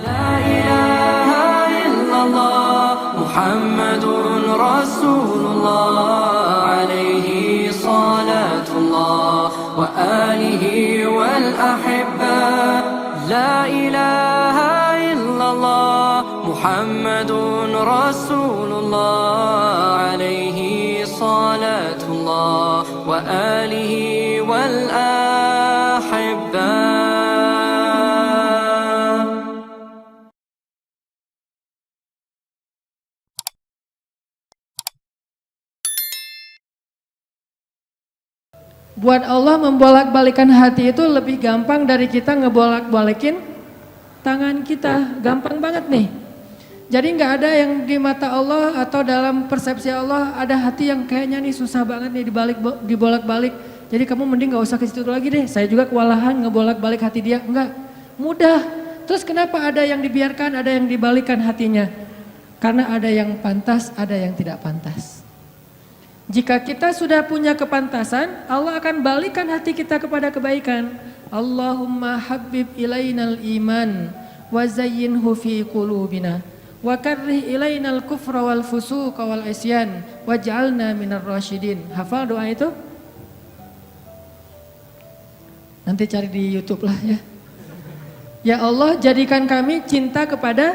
لا إله إلا الله محمد رسول الله عليه صلاة الله وآله والأحبة لا إله إلا الله محمد رسول الله عليه صلاة الله وآله والأحبة. Buat Allah membolak-balikan hati itu lebih gampang dari kita ngebolak-balikin tangan kita. Gampang banget nih. Jadi nggak ada yang di mata Allah atau dalam persepsi Allah ada hati yang kayaknya nih susah banget nih dibolak-balik. Jadi kamu mending nggak usah ke situ lagi deh. Saya juga kewalahan ngebolak-balik hati dia. Enggak, mudah. Terus kenapa ada yang dibiarkan, ada yang dibalikan hatinya? Karena ada yang pantas, ada yang tidak pantas. Jika kita sudah punya kepantasan, Allah akan balikan hati kita kepada kebaikan. Allahumma habbib ilainal iman wa zayyinhu fi qulubina wa karrih ilainal kufra wal fusuqa wal isyan waj'alna minar rasyidin. Hafal doa itu? Nanti cari di YouTube lah ya. Ya Allah, jadikan kami cinta kepada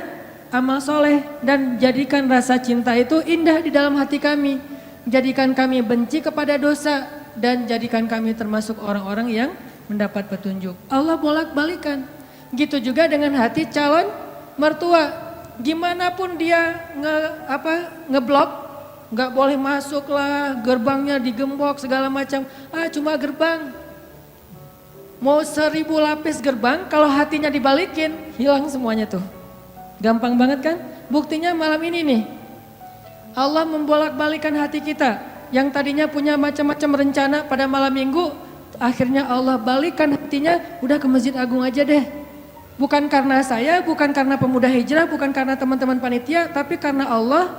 amal soleh dan jadikan rasa cinta itu indah di dalam hati kami. Jadikan kami benci kepada dosa dan jadikan kami termasuk orang-orang yang mendapat petunjuk. Allah bolak-balikan. Gitu juga dengan hati calon mertua. Gimana pun dia ngeblok, nggak boleh masuk lah, gerbangnya digembok segala macam. Cuma gerbang. Mau 1000 lapis gerbang, kalau hatinya dibalikin, hilang semuanya tuh. Gampang banget kan? Buktinya malam ini nih. Allah membolak-balikan hati kita yang tadinya punya macam-macam rencana pada malam minggu, akhirnya Allah balikan hatinya, udah ke Masjid Agung aja deh. Bukan karena saya, bukan karena pemuda hijrah, bukan karena teman-teman panitia, tapi karena Allah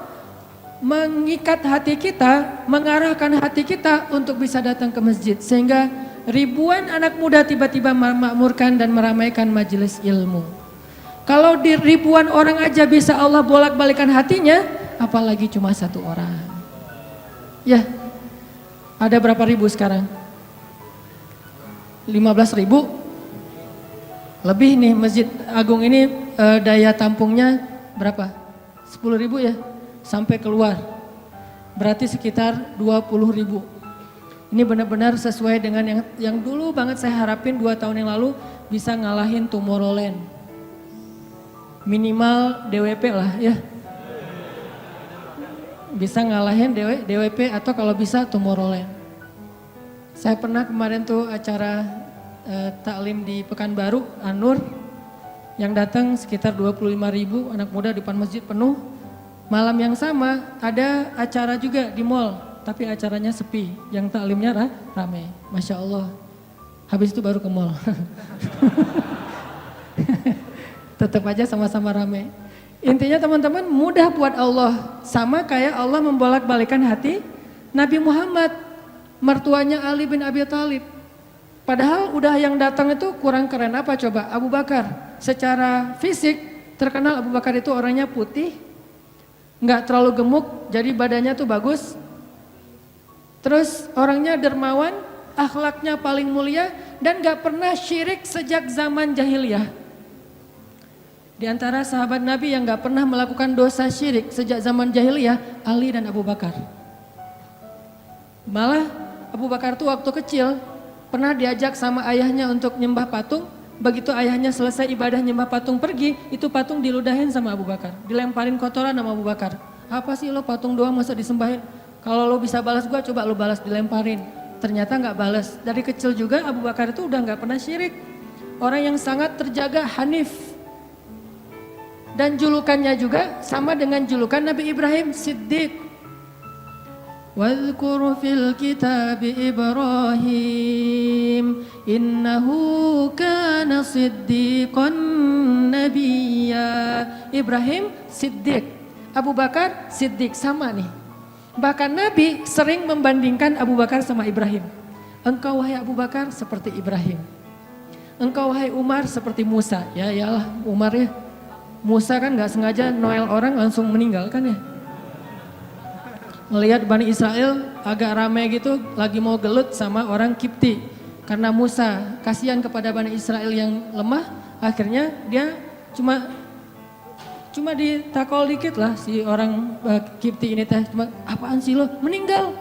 mengikat hati kita, mengarahkan hati kita untuk bisa datang ke masjid. Sehingga ribuan anak muda tiba-tiba memakmurkan dan meramaikan majelis ilmu. Kalau di ribuan orang aja bisa Allah bolak-balikan hatinya, apalagi cuma satu orang. Ya, ada berapa ribu sekarang? 15.000? Lebih nih Masjid Agung ini daya tampungnya berapa? 10.000 ya? Sampai keluar. Berarti sekitar 20.000. Ini benar-benar sesuai dengan yang dulu banget saya harapin 2 tahun yang lalu bisa ngalahin Tomorrowland. Minimal DWP lah ya. Bisa ngalahin DWP atau kalau bisa Tomorrowland. Saya pernah kemarin tuh acara taklim di Pekanbaru, Anur, yang datang sekitar 25.000 anak muda di depan masjid penuh. Malam yang sama ada acara juga di mall, tapi acaranya sepi, yang taklimnya rame. Masya Allah. Habis itu baru ke mall. Tetap aja sama-sama rame. Intinya teman-teman mudah buat Allah. Sama kayak Allah membolak-balikan hati Nabi Muhammad, mertuanya Ali bin Abi Thalib. Padahal udah yang datang itu kurang keren apa coba? Abu Bakar. Secara fisik terkenal Abu Bakar itu orangnya putih, nggak terlalu gemuk, jadi badannya tuh bagus. Terus orangnya dermawan, akhlaknya paling mulia dan nggak pernah syirik sejak zaman jahiliyah. Di antara sahabat Nabi yang gak pernah melakukan dosa syirik sejak zaman jahiliyah, Ali dan Abu Bakar. Malah Abu Bakar tuh waktu kecil pernah diajak sama ayahnya untuk nyembah patung. Begitu ayahnya selesai ibadah nyembah patung pergi, itu patung diludahin sama Abu Bakar. Dilemparin kotoran sama Abu Bakar. Apa sih lo patung doang masa disembahin? Kalau lo bisa balas gua, coba lo balas, dilemparin. Ternyata gak balas. Dari kecil juga Abu Bakar itu udah gak pernah syirik. Orang yang sangat terjaga, hanif. Dan julukannya juga sama dengan julukan Nabi Ibrahim, Siddiq. Wadhkur fil kitab Ibrahim innahu kana siddiqan nabiyya. Ibrahim Siddiq, Abu Bakar Siddiq, sama nih. Bahkan Nabi sering membandingkan Abu Bakar sama Ibrahim. Engkau wahai Abu Bakar seperti Ibrahim. Engkau wahai Umar seperti Musa. Ya iyalah Umar ya. Musa kan nggak sengaja Noel orang langsung meninggal kan ya. Melihat Bani Israel agak ramai gitu lagi mau gelut sama orang Kipti. Karena Musa kasihan kepada Bani Israel yang lemah, akhirnya dia cuma ditakol dikit lah si orang Kipti ini teh. Cuma apaan sih lo meninggal?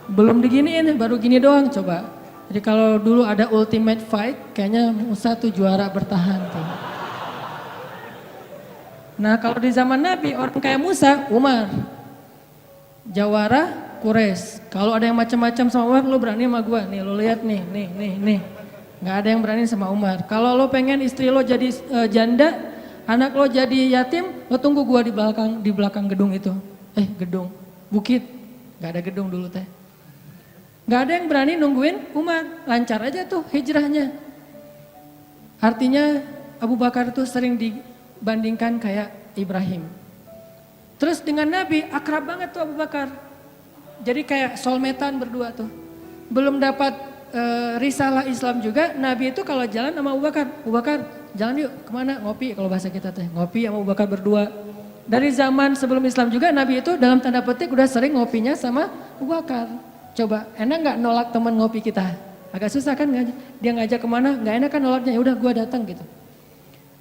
Belum diginiin baru gini doang coba. Jadi kalau dulu ada ultimate fight kayaknya Musa tuh juara bertahan tuh. Nah kalau di zaman Nabi orang kayak Musa, Umar. Jawara Quraisy. Kalau ada yang macam-macam sama Umar, lo berani sama gua. Nih lo lihat nih. Nggak ada yang berani sama Umar. Kalau lo pengen istri lo jadi janda, anak lo jadi yatim, lo tunggu gua di belakang gedung itu. Gedung, bukit. Nggak ada gedung dulu teh. Nggak ada yang berani nungguin Umar. Lancar aja tuh hijrahnya. Artinya Abu Bakar tuh sering dibandingkan kayak Ibrahim. Terus dengan Nabi akrab banget tuh Abu Bakar. Jadi kayak soulmate-an berdua tuh. Belum dapat risalah Islam juga, Nabi itu kalau jalan sama Abu Bakar jalan yuk kemana? Ngopi kalau bahasa kita teh. Ngopi sama Abu Bakar berdua. Dari zaman sebelum Islam juga Nabi itu dalam tanda petik udah sering ngopinya sama Abu Bakar. Coba enak gak nolak teman ngopi kita? Agak susah kan dia ngajak kemana? Gak enak kan nolaknya, ya udah gua datang gitu.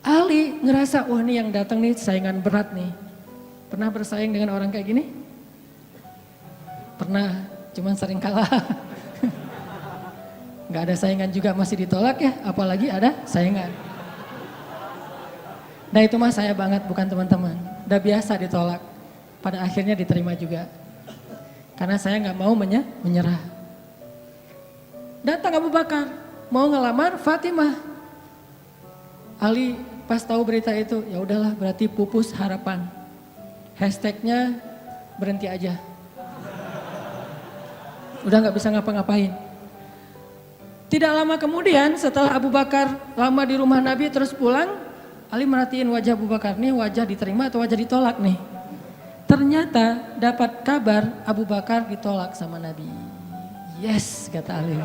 Ali ngerasa wah nih yang datang nih saingan berat nih. Pernah bersaing dengan orang kayak gini? Pernah, cuman sering kalah. Gak ada saingan juga masih ditolak ya, apalagi ada saingan. Nah itu mah saya banget, bukan teman-teman. Udah biasa ditolak, pada akhirnya diterima juga. Karena saya gak mau menyerah. Datang Abu Bakar, mau ngelamar Fatimah. Ali pas tahu berita itu, ya udahlah berarti pupus harapan. Hashtagnya berhenti aja. Udah gak bisa ngapa-ngapain. Tidak lama kemudian setelah Abu Bakar lama di rumah Nabi terus pulang, Ali merhatiin wajah Abu Bakar nih, wajah diterima atau wajah ditolak nih. Ternyata dapat kabar Abu Bakar ditolak sama Nabi. Yes, kata Ali.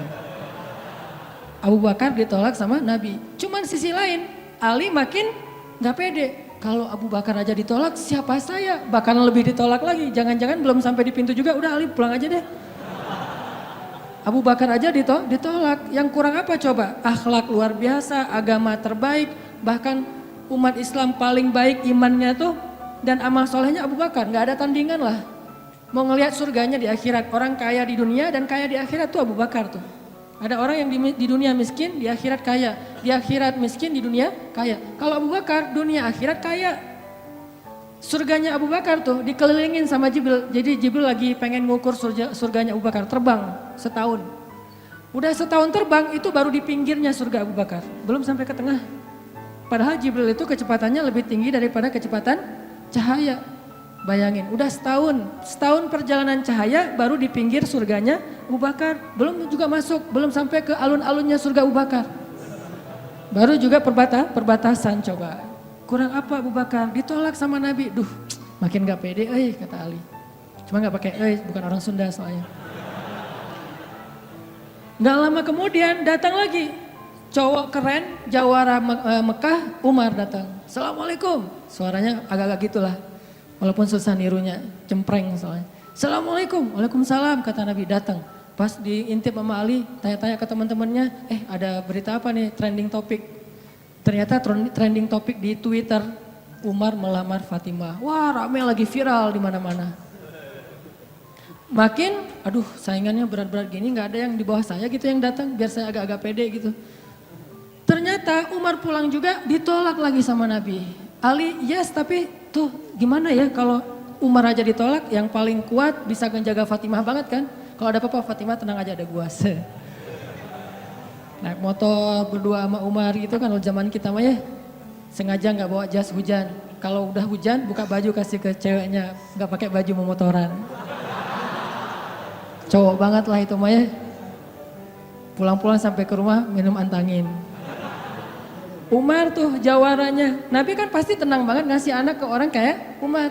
Abu Bakar ditolak sama Nabi. Cuman sisi lain, Ali makin gak pede. Kalau Abu Bakar aja ditolak, siapa saya? Bahkan lebih ditolak lagi. Jangan-jangan belum sampai di pintu juga, udah Ali pulang aja deh. Abu Bakar aja ditolak. Yang kurang apa coba? Akhlak luar biasa, agama terbaik. Bahkan umat Islam paling baik imannya tuh. Dan amal solehnya Abu Bakar, gak ada tandingan lah. Mau ngelihat surganya di akhirat. Orang kaya di dunia dan kaya di akhirat tuh Abu Bakar tuh. Ada orang yang di dunia miskin, di akhirat kaya. Di akhirat miskin, di dunia kaya. Kalau Abu Bakar, dunia akhirat kaya. Surganya Abu Bakar tuh dikelilingin sama Jibril. Jadi Jibril lagi pengen ngukur surganya Abu Bakar. Terbang setahun. Udah setahun terbang, itu baru di pinggirnya surga Abu Bakar. Belum sampai ke tengah. Padahal Jibril itu kecepatannya lebih tinggi daripada kecepatan cahaya. Bayangin, udah setahun perjalanan cahaya baru di pinggir surganya Abu Bakar. Belum juga masuk, belum sampai ke alun-alunnya surga Abu Bakar. Baru juga perbatasan coba. Kurang apa Abu Bakar? Ditolak sama Nabi. Duh, makin gak pede, kata Ali. Cuma gak pakai, bukan orang Sunda soalnya. Gak lama kemudian datang lagi. Cowok keren, jawara Mekah, Umar datang. Assalamualaikum. Suaranya agak-agak gitulah. Walaupun susah nirunya, cempreng soalnya. Assalamualaikum, waalaikumsalam kata Nabi datang. Pas diintip sama Ali, tanya-tanya ke teman-temannya, ada berita apa nih trending topik. Ternyata trending topik di Twitter, Umar melamar Fatimah. Wah rame lagi viral di mana-mana. Makin, saingannya berat-berat gini gak ada yang di bawah saya gitu yang datang, biar saya agak-agak pede gitu. Ternyata Umar pulang juga ditolak lagi sama Nabi. Ali yes tapi tuh gimana ya kalau Umar aja ditolak, yang paling kuat bisa menjaga Fatimah banget kan. Kalau ada apa-apa Fatimah tenang aja ada gua. Naik motor berdua sama Umar gitu kan zaman kita mah ya. Sengaja gak bawa jas hujan. Kalau udah hujan buka baju kasih ke ceweknya, gak pakai baju memotoran. Cowok banget lah itu mah ya. Pulang-pulang sampai ke rumah minum antangin. Umar tuh jawarannya, Nabi kan pasti tenang banget ngasih anak ke orang kayak Umar.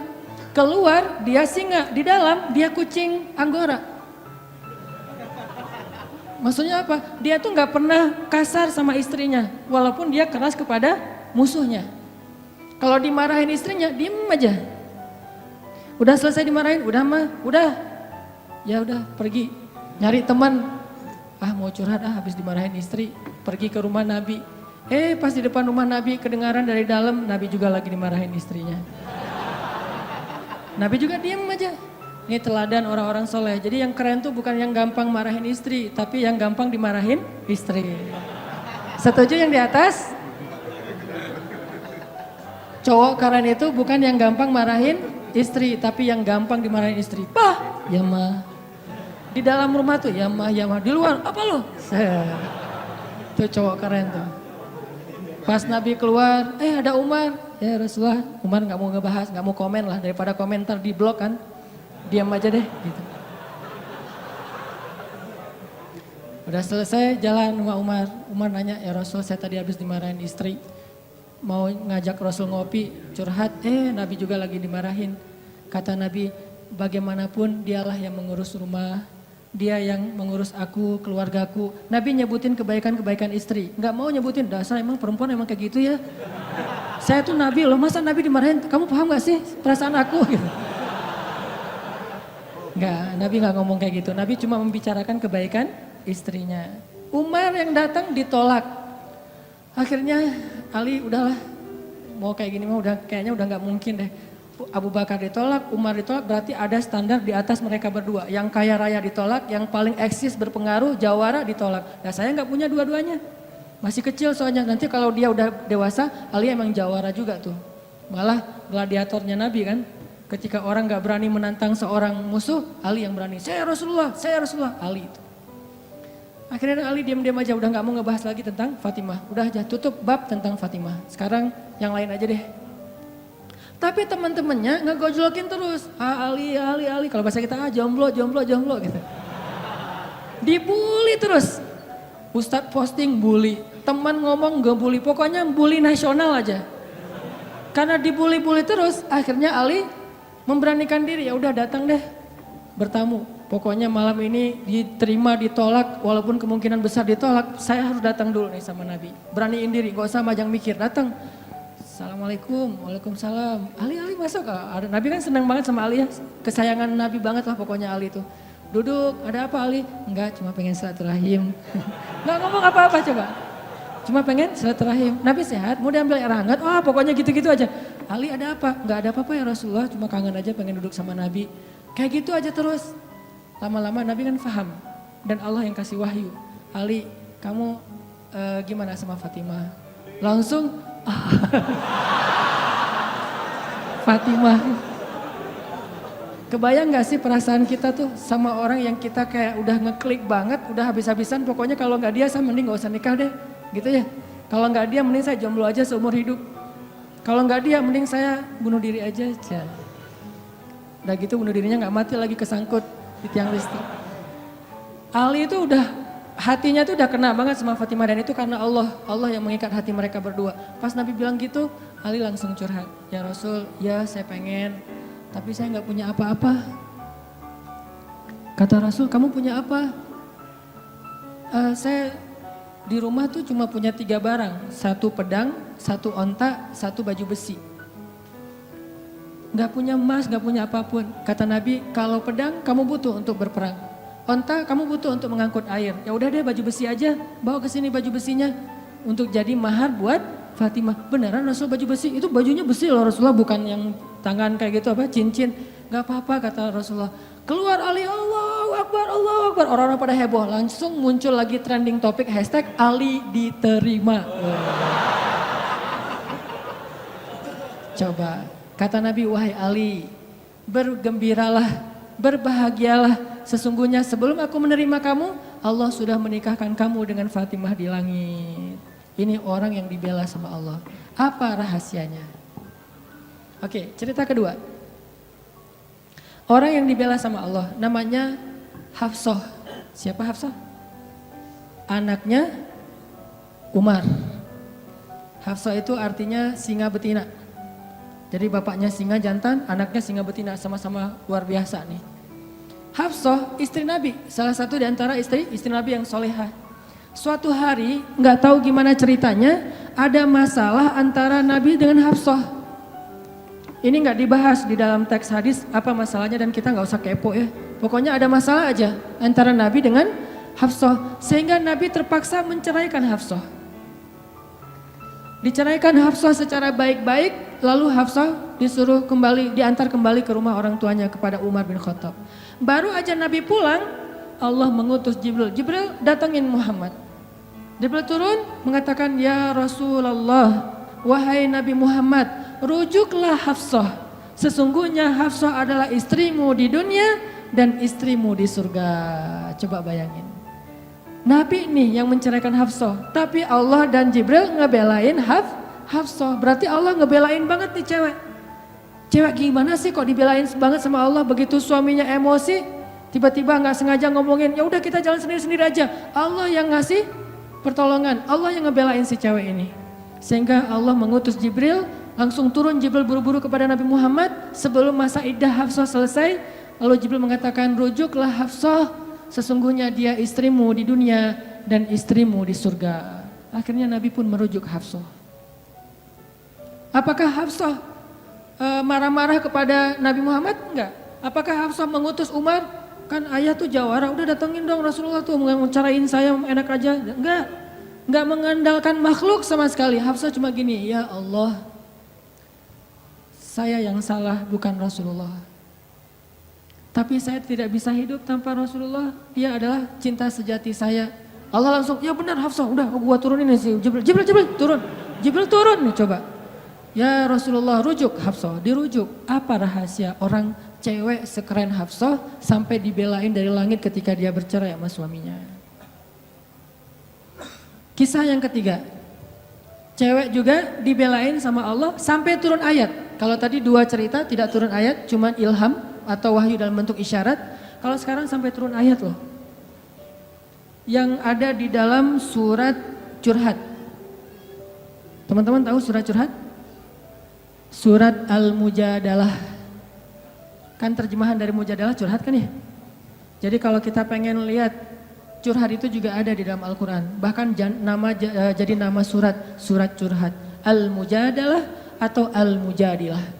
Keluar dia singa, di dalam dia kucing Anggora. Maksudnya apa? Dia tuh gak pernah kasar sama istrinya, walaupun dia keras kepada musuhnya. Kalau dimarahin istrinya, diem aja. Udah selesai dimarahin, udah mah, udah. Ya udah, pergi. Nyari teman. Ah mau curhat, habis dimarahin istri. Pergi ke rumah Nabi. Pas di depan rumah Nabi kedengaran dari dalam, Nabi juga lagi dimarahin istrinya. Nabi juga diem aja. Ini teladan orang-orang soleh. Jadi yang keren tuh bukan yang gampang marahin istri, tapi yang gampang dimarahin istri. Setuju yang di atas? Cowok keren itu bukan yang gampang marahin istri, tapi yang gampang dimarahin istri. Pah, ya mah. Di dalam rumah tuh, ya mah, ya mah. Di luar, apa lo? Itu cowok keren tuh. Pas Nabi keluar, ada Umar. Ya Rasulullah, Umar gak mau ngebahas, gak mau komen lah. Daripada komentar di blog kan. Diam aja deh gitu. Udah selesai jalan sama Umar. Umar nanya, ya Rasul saya tadi habis dimarahin istri. Mau ngajak Rasul ngopi, curhat, Nabi juga lagi dimarahin. Kata Nabi, bagaimanapun dialah yang mengurus rumah, dia yang mengurus aku, keluargaku. Nabi nyebutin kebaikan-kebaikan istri, nggak mau nyebutin, dasar emang perempuan emang kayak gitu ya. Saya tuh Nabi loh, masa Nabi dimarahin, kamu paham gak sih perasaan aku gitu. Nggak, Nabi nggak ngomong kayak gitu, Nabi cuma membicarakan kebaikan istrinya. Umar yang datang ditolak. Akhirnya Ali udahlah, mau kayak gini mah kayaknya udah nggak mungkin deh. Abu Bakar ditolak, Umar ditolak, berarti ada standar di atas mereka berdua. Yang kaya raya ditolak, yang paling eksis berpengaruh, jawara ditolak. Nah saya nggak punya dua-duanya, masih kecil soalnya. Nanti kalau dia udah dewasa, Ali emang jawara juga tuh. Malah gladiatornya Nabi kan, ketika orang nggak berani menantang seorang musuh, Ali yang berani. Saya Rasulullah, Ali itu. Akhirnya Ali diam-diam aja, udah gak mau ngebahas lagi tentang Fatimah. Udah aja tutup bab tentang Fatimah. Sekarang yang lain aja deh. Tapi teman-temannya ngegojlokin terus. Ali. Kalau bahasa kita jomblo gitu. Dibully terus. Ustadz posting bully. Teman ngomong gak bully. Pokoknya bully nasional aja. Karena dibully-bully terus, akhirnya Ali memberanikan diri. Ya udah datang deh bertamu. Pokoknya malam ini diterima, ditolak, walaupun kemungkinan besar ditolak, saya harus datang dulu nih sama Nabi. Beraniin diri, gak usah majang mikir, datang. Assalamualaikum, waalaikumsalam. Ali masuk. Nabi kan senang banget sama Ali ya, kesayangan Nabi banget lah pokoknya Ali tuh. Duduk, ada apa Ali? Enggak, cuma pengen silaturahim. Gak ngomong apa-apa coba. Cuma pengen silaturahim. Nabi sehat, mau diambil air hangat, pokoknya gitu-gitu aja. Ali ada apa? Enggak ada apa-apa ya Rasulullah, cuma kangen aja pengen duduk sama Nabi. Kayak gitu aja terus. Lama-lama Nabi kan paham dan Allah yang kasih wahyu. Ali, kamu gimana sama Fatimah? Langsung Fatimah. Kebayang gak sih perasaan kita tuh sama orang yang kita kayak udah ngeklik banget, udah habis-habisan, pokoknya kalau gak dia saya mending gak usah nikah deh, gitu ya. Kalau gak dia mending saya jomblo aja seumur hidup. Kalau gak dia mending saya bunuh diri aja. Udah gitu bunuh dirinya gak mati lagi kesangkut di tiang listrik. Ali itu udah, hatinya tuh udah kena banget sama Fatimah dan itu karena Allah yang mengikat hati mereka berdua. Pas Nabi bilang gitu, Ali langsung curhat. Ya Rasul, ya saya pengen, tapi saya nggak punya apa-apa. Kata Rasul, kamu punya apa? Saya di rumah tuh cuma punya 3 barang, 1 pedang, 1 onta, 1 baju besi. Gak punya emas, gak punya apapun. Kata Nabi, kalau pedang kamu butuh untuk berperang. Onta kamu butuh untuk mengangkut air. Ya udah deh baju besi aja, bawa ke sini baju besinya. Untuk jadi mahar buat Fatimah. Beneran Rasul baju besi? Itu bajunya besi loh Rasulullah, bukan yang tangan kayak gitu apa, cincin. Gak apa-apa kata Rasulullah. Keluar Ali, Allahu Akbar, Allahu Akbar. Orang-orang pada heboh, langsung muncul lagi trending topik hashtag Ali diterima. Coba. Kata Nabi, wahai Ali, bergembiralah, berbahagialah. Sesungguhnya sebelum aku menerima kamu, Allah sudah menikahkan kamu dengan Fatimah di langit. Ini orang yang dibela sama Allah. Apa rahasianya? Oke, cerita kedua. Orang yang dibela sama Allah namanya Hafsah. Siapa Hafsah? Anaknya Umar. Hafsah itu artinya singa betina. Jadi bapaknya singa jantan, anaknya singa betina, sama-sama luar biasa nih. Hafsah istri Nabi, salah satu di antara istri Nabi yang solehah. Suatu hari, nggak tahu gimana ceritanya, ada masalah antara Nabi dengan Hafsah. Ini nggak dibahas di dalam teks hadis apa masalahnya dan kita nggak usah kepo ya. Pokoknya ada masalah aja antara Nabi dengan Hafsah sehingga Nabi terpaksa menceraikan Hafsah. Diceraikan Hafsah secara baik-baik, lalu Hafsah disuruh kembali, diantar kembali ke rumah orang tuanya kepada Umar bin Khattab. Baru aja Nabi pulang, Allah mengutus Jibril. Jibril datangin Muhammad. Jibril turun mengatakan, ya Rasulullah, wahai Nabi Muhammad, rujuklah Hafsah. Sesungguhnya Hafsah adalah istrimu di dunia dan istrimu di surga. Coba bayangin. Nabi nih yang menceraikan Hafsah, tapi Allah dan Jibril ngebelain Hafsah. Berarti Allah ngebelain banget nih cewek. Cewek gimana sih kok dibelain banget sama Allah, begitu suaminya emosi, tiba-tiba nggak sengaja ngomongin, ya udah kita jalan sendiri-sendiri aja. Allah yang ngasih pertolongan, Allah yang ngebelain si cewek ini. Sehingga Allah mengutus Jibril, langsung turun Jibril buru-buru kepada Nabi Muhammad sebelum masa iddah Hafsah selesai. Lalu Jibril mengatakan, rujuklah Hafsah, sesungguhnya dia istrimu di dunia dan istrimu di surga. Akhirnya Nabi pun merujuk Hafsah. Apakah Hafsah marah-marah kepada Nabi Muhammad? Enggak. Apakah Hafsah mengutus Umar? Kan ayah tuh jawara, udah datengin dong Rasulullah tuh mencarain saya enak aja. Enggak. Enggak mengandalkan makhluk sama sekali. Hafsah cuma gini, ya Allah, saya yang salah bukan Rasulullah. Tapi saya tidak bisa hidup tanpa Rasulullah. Dia adalah cinta sejati saya. Allah langsung, ya benar Hafsah, udah gua turunin sih. Jibril turun. Jibril turun nih coba. Ya Rasulullah, rujuk Hafsah, dirujuk. Apa rahasia orang cewek sekeren Hafsah sampai dibelain dari langit ketika dia bercerai sama suaminya? Kisah yang ketiga, cewek juga dibelain sama Allah sampai turun ayat. Kalau tadi dua cerita tidak turun ayat, cuman ilham atau wahyu dalam bentuk isyarat. Kalau sekarang sampai turun ayat loh. Yang ada di dalam surat Curhat. Teman-teman tahu surat Curhat? Surat Al-Mujadalah. Kan terjemahan dari Mujadalah curhat kan ya? Jadi kalau kita pengen lihat curhat itu juga ada di dalam Al-Quran. Bahkan jadi nama surat Curhat. Al-Mujadalah atau Al-Mujadilah.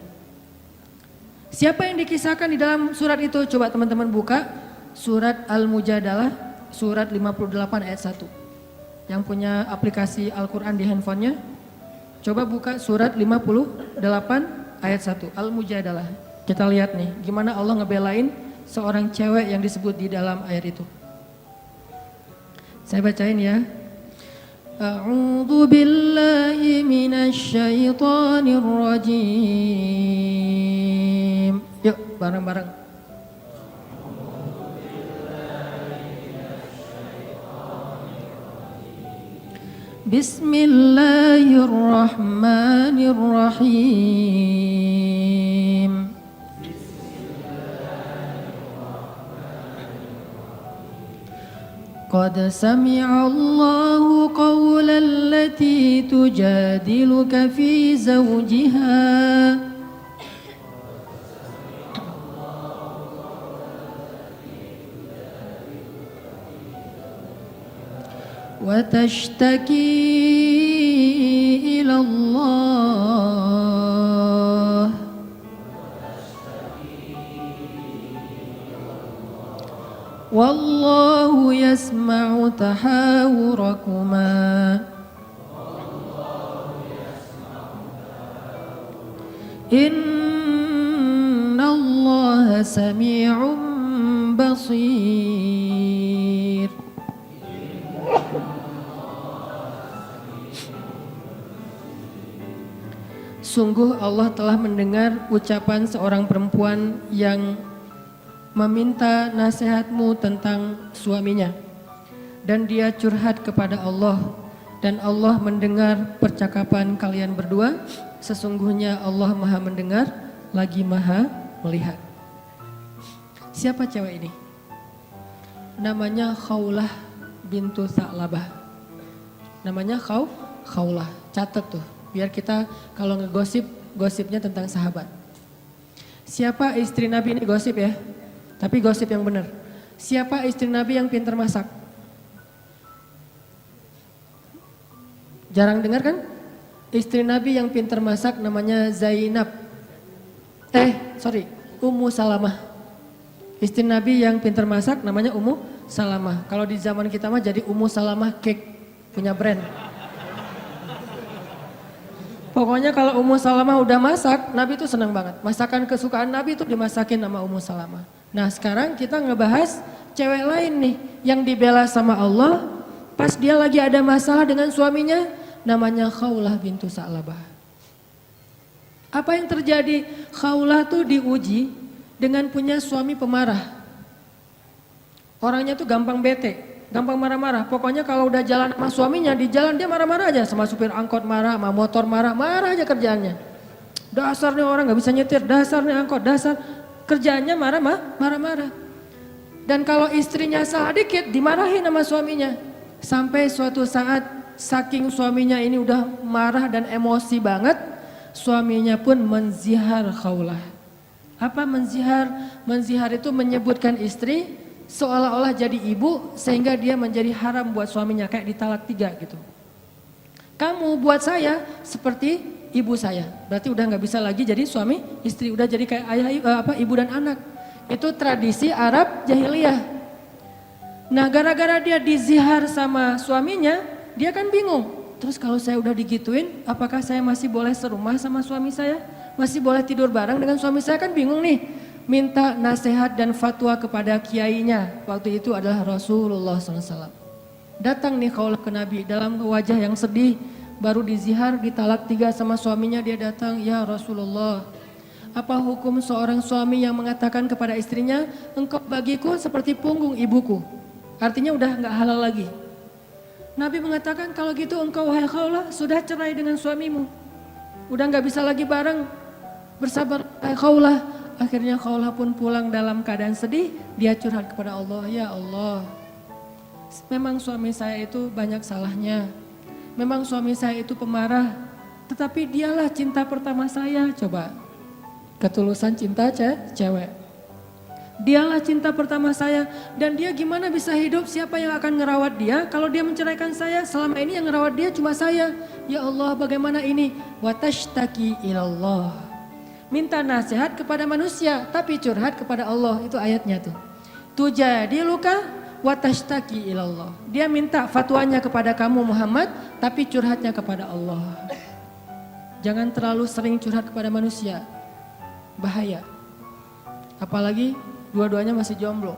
Siapa yang dikisahkan di dalam surat itu? Coba teman-teman buka surat Al-Mujadalah, surat 58 ayat 1. Yang punya aplikasi Al-Quran di handphonenya, coba buka surat 58 ayat 1, Al-Mujadalah. Kita lihat nih, gimana Allah ngebelain seorang cewek yang disebut di dalam ayat itu. Saya bacain ya. A'udzu billahi minasy syaithanir rajim. Yuk bareng-bareng. Bismillahirrahmanirrahim. قد سمع الله قول التي تجادلك في زوجها وتشتكي إلى الله والله يسمع تحاوركما إن الله سميع بصير. Sungguh Allah telah mendengar ucapan seorang perempuan yang meminta nasihatmu tentang suaminya. Dan dia curhat kepada Allah. Dan Allah mendengar percakapan kalian berdua. Sesungguhnya Allah maha mendengar, lagi maha melihat. Siapa cewek ini? Namanya Khawlah bintu Tha'labah. Namanya Khawlah. Catat tuh, biar kita kalau ngegosip, gosipnya tentang sahabat. Siapa istri Nabi ini gosip ya? Tapi gosip yang benar. Siapa istri Nabi yang pintar masak? Jarang dengar kan? Istri Nabi yang pintar masak namanya Zainab. Ummu Salamah. Istri Nabi yang pintar masak namanya Ummu Salamah. Kalau di zaman kita mah jadi Ummu Salamah Cake, punya brand. Pokoknya kalau Ummu Salamah udah masak, Nabi itu senang banget. Masakan kesukaan Nabi itu dimasakin sama Ummu Salamah. Nah sekarang kita ngebahas cewek lain nih yang dibela sama Allah pas dia lagi ada masalah dengan suaminya, namanya Khawlah bintu Sa'labah. Apa yang terjadi? Khawlah tuh diuji dengan punya suami pemarah. Orangnya tuh gampang bete, gampang marah-marah. Pokoknya kalau udah jalan sama suaminya, di jalan dia marah-marah aja. Sama supir angkot marah, sama motor marah, marah aja kerjaannya. Dasar nih orang gak bisa nyetir, dasar nih angkot, dasar. Kerjaannya marah-marah. Dan kalau istrinya salah dikit, dimarahin sama suaminya. Sampai suatu saat, saking suaminya ini udah marah dan emosi banget, suaminya pun menzihar Khawlah. Apa menzihar? Menzihar itu menyebutkan istri seolah-olah jadi ibu sehingga dia menjadi haram buat suaminya, kayak ditalak 3 gitu. Kamu buat saya seperti ibu saya, berarti udah nggak bisa lagi jadi suami istri, udah jadi kayak ibu dan anak. Itu tradisi Arab jahiliyah. Nah gara-gara dia dizihar sama suaminya, dia kan bingung. Terus kalau saya udah digituin, apakah saya masih boleh serumah sama suami saya? Masih boleh tidur bareng dengan suami saya? Kan bingung nih. Minta nasihat dan fatwa kepada kiainya. Waktu itu adalah Rasulullah SAW. Datang nih Khawlah ke Nabi dalam wajah yang sedih. Baru dizihar, ditalak 3 sama suaminya, dia datang, ya Rasulullah. Apa hukum seorang suami yang mengatakan kepada istrinya, engkau bagiku seperti punggung ibuku. Artinya udah gak halal lagi. Nabi mengatakan kalau gitu engkau wahai Khawlah sudah cerai dengan suamimu. Udah gak bisa lagi bareng. Bersabar wahai Khawlah. Akhirnya Khawlah pun pulang dalam keadaan sedih. Dia curhat kepada Allah, ya Allah. Memang suami saya itu banyak salahnya. Memang suami saya itu pemarah. Tetapi dialah cinta pertama saya. Coba, ketulusan cinta cewek. Dialah cinta pertama saya. Dan dia gimana bisa hidup? Siapa yang akan ngerawat dia? Kalau dia menceraikan saya, selama ini yang ngerawat dia cuma saya. Ya Allah, bagaimana ini? Watashtaki ilallah. Minta nasihat kepada manusia, tapi curhat kepada Allah. Itu ayatnya tuh. Tujadi luka watashtaki ilallah. Dia minta fatwanya kepada kamu Muhammad, tapi curhatnya kepada Allah. Jangan terlalu sering curhat kepada manusia. Bahaya. Apalagi dua-duanya masih jomblo.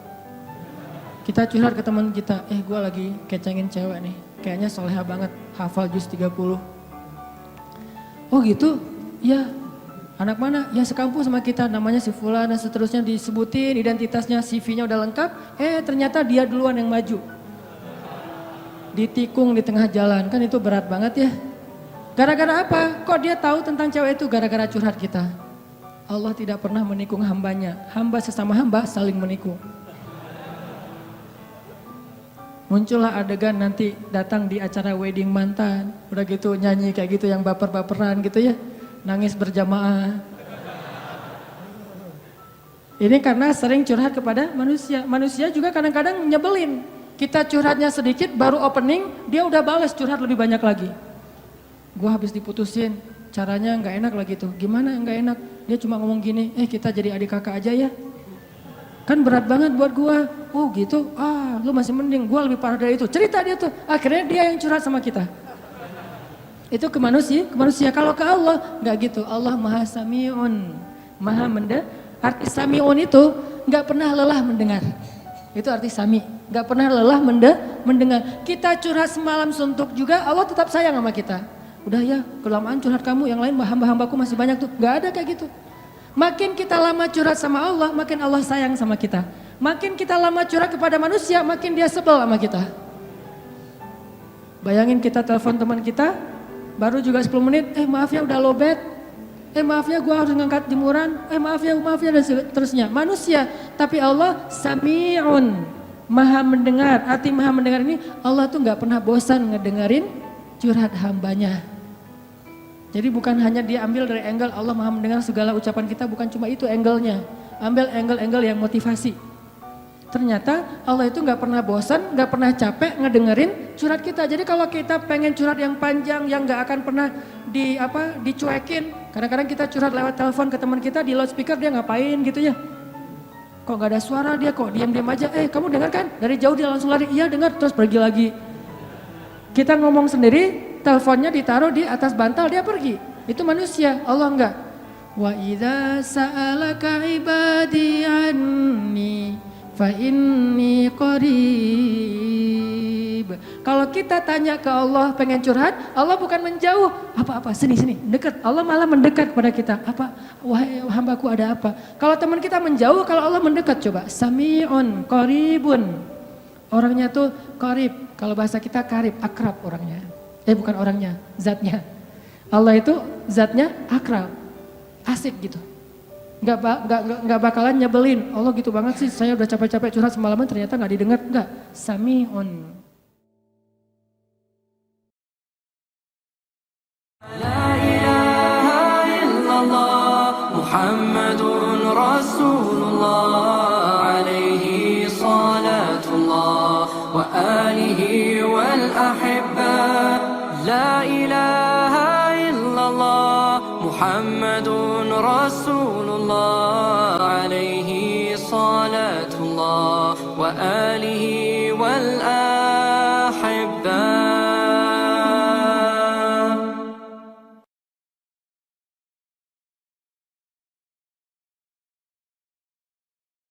Kita curhat ke teman kita, gue lagi kecengin cewek nih. Kayaknya soleha banget, hafal juz 30. Oh gitu? Ya. Anak mana? Ya sekampung sama kita, namanya si Fulan dan seterusnya, disebutin identitasnya, CV-nya udah lengkap. Ternyata dia duluan yang maju. Ditikung di tengah jalan, kan itu berat banget ya. Gara-gara apa? Kok dia tahu tentang cewek itu? Gara-gara curhat kita. Allah tidak pernah menikung hambanya. Hamba sesama hamba saling menikung. Muncullah adegan nanti datang di acara wedding mantan. Udah gitu nyanyi kayak gitu yang baper-baperan gitu ya. Nangis berjamaah. Ini karena sering curhat kepada manusia. Manusia juga kadang-kadang nyebelin. Kita curhatnya sedikit baru opening, dia udah balas curhat lebih banyak lagi. Gua habis diputusin, caranya nggak enak lagi tuh. Gimana nggak enak? Dia cuma ngomong gini, kita jadi adik kakak aja ya. Kan berat banget buat gua. Oh gitu, lu masih mending, gua lebih parah dari itu. Cerita dia tuh, akhirnya dia yang curhat sama kita. Itu ke manusia. Kalau ke Allah nggak gitu. Allah Maha Sami'un, Maha mendengar. Arti Sami'un itu nggak pernah lelah mendengar. Itu arti Sami. Nggak pernah lelah mendengar. Kita curhat semalam suntuk juga, Allah tetap sayang sama kita. Udah ya, kelamaan curhat kamu, yang lain hamba-hambaku masih banyak tuh. Nggak ada kayak gitu. Makin kita lama curhat sama Allah, makin Allah sayang sama kita. Makin kita lama curhat kepada manusia, makin dia sebel sama kita. Bayangin kita telepon teman kita, baru juga 10 menit, maaf ya udah lowbat, maaf ya gue harus ngangkat jemuran, maaf ya dan seterusnya. Manusia, tapi Allah Sami'un, Maha mendengar. Arti Maha mendengar ini, Allah tuh gak pernah bosan ngedengerin curhat hambanya. Jadi bukan hanya dia ambil dari angle Allah Maha mendengar segala ucapan kita, bukan cuma itu angle-nya. Ambil angle-angle yang motivasi. Ternyata Allah itu gak pernah bosan, gak pernah capek ngedengerin curhat kita. Jadi kalau kita pengen curhat yang panjang, yang gak akan pernah dicuekin. Kadang-kadang kita curhat lewat telepon ke teman kita di loudspeaker, dia ngapain gitu ya. Kok gak ada suara, dia kok diam-diam aja. Kamu dengar kan? Dari jauh dia langsung lari, iya dengar, terus pergi lagi. Kita ngomong sendiri, teleponnya ditaruh di atas bantal, dia pergi. Itu manusia, Allah enggak. Wa idza sa'alaka ibadi anni fa inni qarib. Kalau kita tanya ke Allah pengen curhat, Allah bukan menjauh. Apa-apa, sini, dekat. Allah malah mendekat kepada kita. Apa? Wahai hambaku, ada apa? Kalau teman kita menjauh, kalau Allah mendekat, coba. Sami'un qaribun. Orangnya tuh qarib. Kalau bahasa kita karib, akrab orangnya. Bukan orangnya, zatnya. Allah itu zatnya akrab, asik gitu. Nggak bakalan nyebelin. Allah gitu banget sih, saya udah capek-capek curhat semalaman ternyata nggak didengar. Nggak, sami'un. La ilaha illallah Muhammadun Rasulullah alaihi salatullah wa alihi wal ahibba. La ilaha illallah Muhammadun Rasulullah alaihi salatullah wa alihi wal ahibba.